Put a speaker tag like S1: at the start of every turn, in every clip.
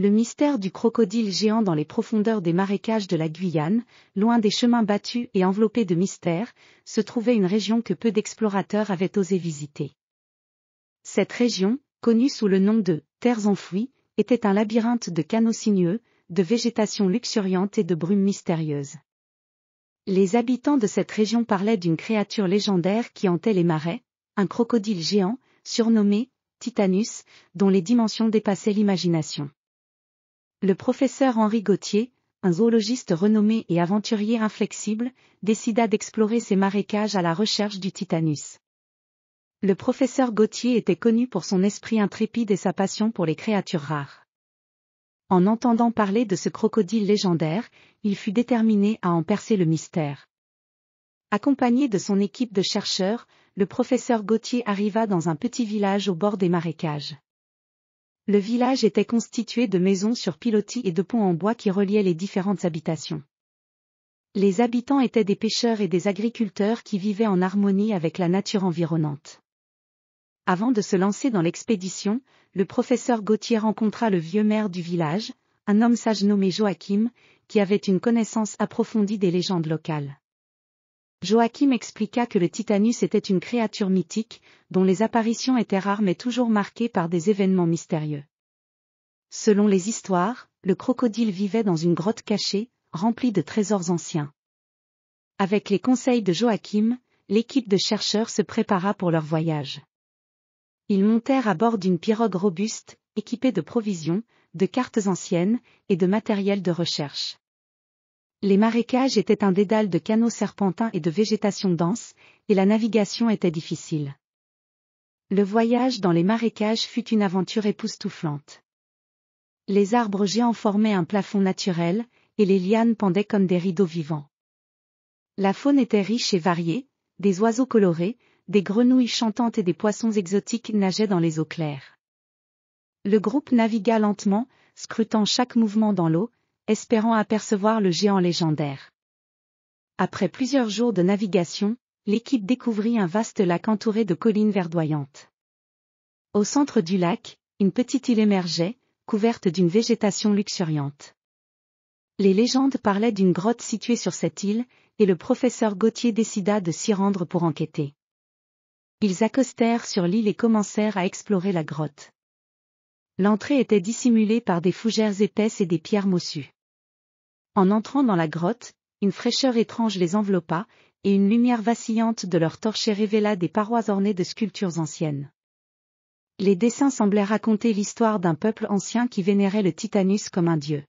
S1: Le mystère du crocodile géant dans les profondeurs des marécages de la Guyane, loin des chemins battus et enveloppé de mystères, se trouvait une région que peu d'explorateurs avaient osé visiter. Cette région, connue sous le nom de « terres enfouies », était un labyrinthe de canaux sinueux, de végétation luxuriante et de brumes mystérieuses. Les habitants de cette région parlaient d'une créature légendaire qui hantait les marais, un crocodile géant, surnommé Titanus, dont les dimensions dépassaient l'imagination. Le professeur Henri Gauthier, un zoologiste renommé et aventurier inflexible, décida d'explorer ces marécages à la recherche du Titanus. Le professeur Gauthier était connu pour son esprit intrépide et sa passion pour les créatures rares. En entendant parler de ce crocodile légendaire, il fut déterminé à en percer le mystère. Accompagné de son équipe de chercheurs, le professeur Gauthier arriva dans un petit village au bord des marécages. Le village était constitué de maisons sur pilotis et de ponts en bois qui reliaient les différentes habitations. Les habitants étaient des pêcheurs et des agriculteurs qui vivaient en harmonie avec la nature environnante. Avant de se lancer dans l'expédition, le professeur Gauthier rencontra le vieux maire du village, un homme sage nommé Joachim, qui avait une connaissance approfondie des légendes locales. Joachim expliqua que le Titanus était une créature mythique, dont les apparitions étaient rares mais toujours marquées par des événements mystérieux. Selon les histoires, le crocodile vivait dans une grotte cachée, remplie de trésors anciens. Avec les conseils de Joachim, l'équipe de chercheurs se prépara pour leur voyage. Ils montèrent à bord d'une pirogue robuste, équipée de provisions, de cartes anciennes, et de matériel de recherche. Les marécages étaient un dédale de canaux serpentins et de végétation dense, et la navigation était difficile. Le voyage dans les marécages fut une aventure époustouflante. Les arbres géants formaient un plafond naturel, et les lianes pendaient comme des rideaux vivants. La faune était riche et variée, des oiseaux colorés, des grenouilles chantantes et des poissons exotiques nageaient dans les eaux claires. Le groupe navigua lentement, scrutant chaque mouvement dans l'eau, espérant apercevoir le géant légendaire. Après plusieurs jours de navigation, l'équipe découvrit un vaste lac entouré de collines verdoyantes. Au centre du lac, une petite île émergeait, couverte d'une végétation luxuriante. Les légendes parlaient d'une grotte située sur cette île, et le professeur Gauthier décida de s'y rendre pour enquêter. Ils accostèrent sur l'île et commencèrent à explorer la grotte. L'entrée était dissimulée par des fougères épaisses et des pierres mossues. En entrant dans la grotte, une fraîcheur étrange les enveloppa, et une lumière vacillante de leur torchée révéla des parois ornées de sculptures anciennes. Les dessins semblaient raconter l'histoire d'un peuple ancien qui vénérait le Titanus comme un dieu.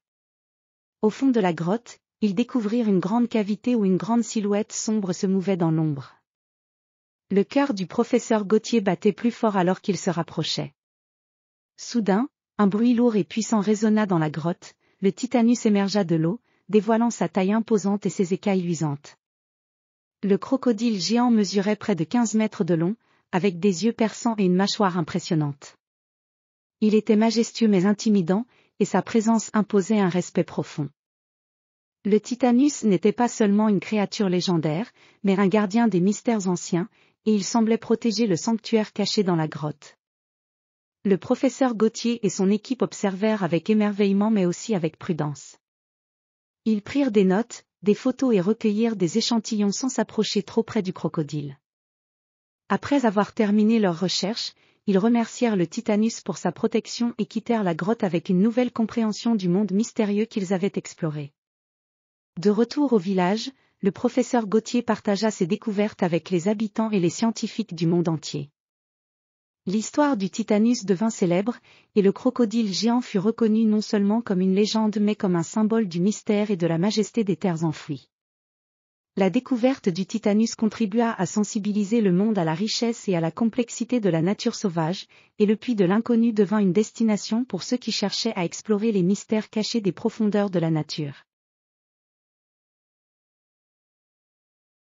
S1: Au fond de la grotte, ils découvrirent une grande cavité où une grande silhouette sombre se mouvait dans l'ombre. Le cœur du professeur Gauthier battait plus fort alors qu'il se rapprochait. Soudain, un bruit lourd et puissant résonna dans la grotte, le Titanus émergea de l'eau, dévoilant sa taille imposante et ses écailles luisantes. Le crocodile géant mesurait près de 15 mètres de long, avec des yeux perçants et une mâchoire impressionnante. Il était majestueux mais intimidant, et sa présence imposait un respect profond. Le Titanus n'était pas seulement une créature légendaire, mais un gardien des mystères anciens, et il semblait protéger le sanctuaire caché dans la grotte. Le professeur Gauthier et son équipe observèrent avec émerveillement mais aussi avec prudence. Ils prirent des notes, des photos et recueillirent des échantillons sans s'approcher trop près du crocodile. Après avoir terminé leurs recherches, ils remercièrent le Titanus pour sa protection et quittèrent la grotte avec une nouvelle compréhension du monde mystérieux qu'ils avaient exploré. De retour au village, le professeur Gauthier partagea ses découvertes avec les habitants et les scientifiques du monde entier. L'histoire du Titanus devint célèbre, et le crocodile géant fut reconnu non seulement comme une légende mais comme un symbole du mystère et de la majesté des terres enfouies. La découverte du Titanus contribua à sensibiliser le monde à la richesse et à la complexité de la nature sauvage, et le puits de l'inconnu devint une destination pour ceux qui cherchaient à explorer les mystères cachés des profondeurs de la nature.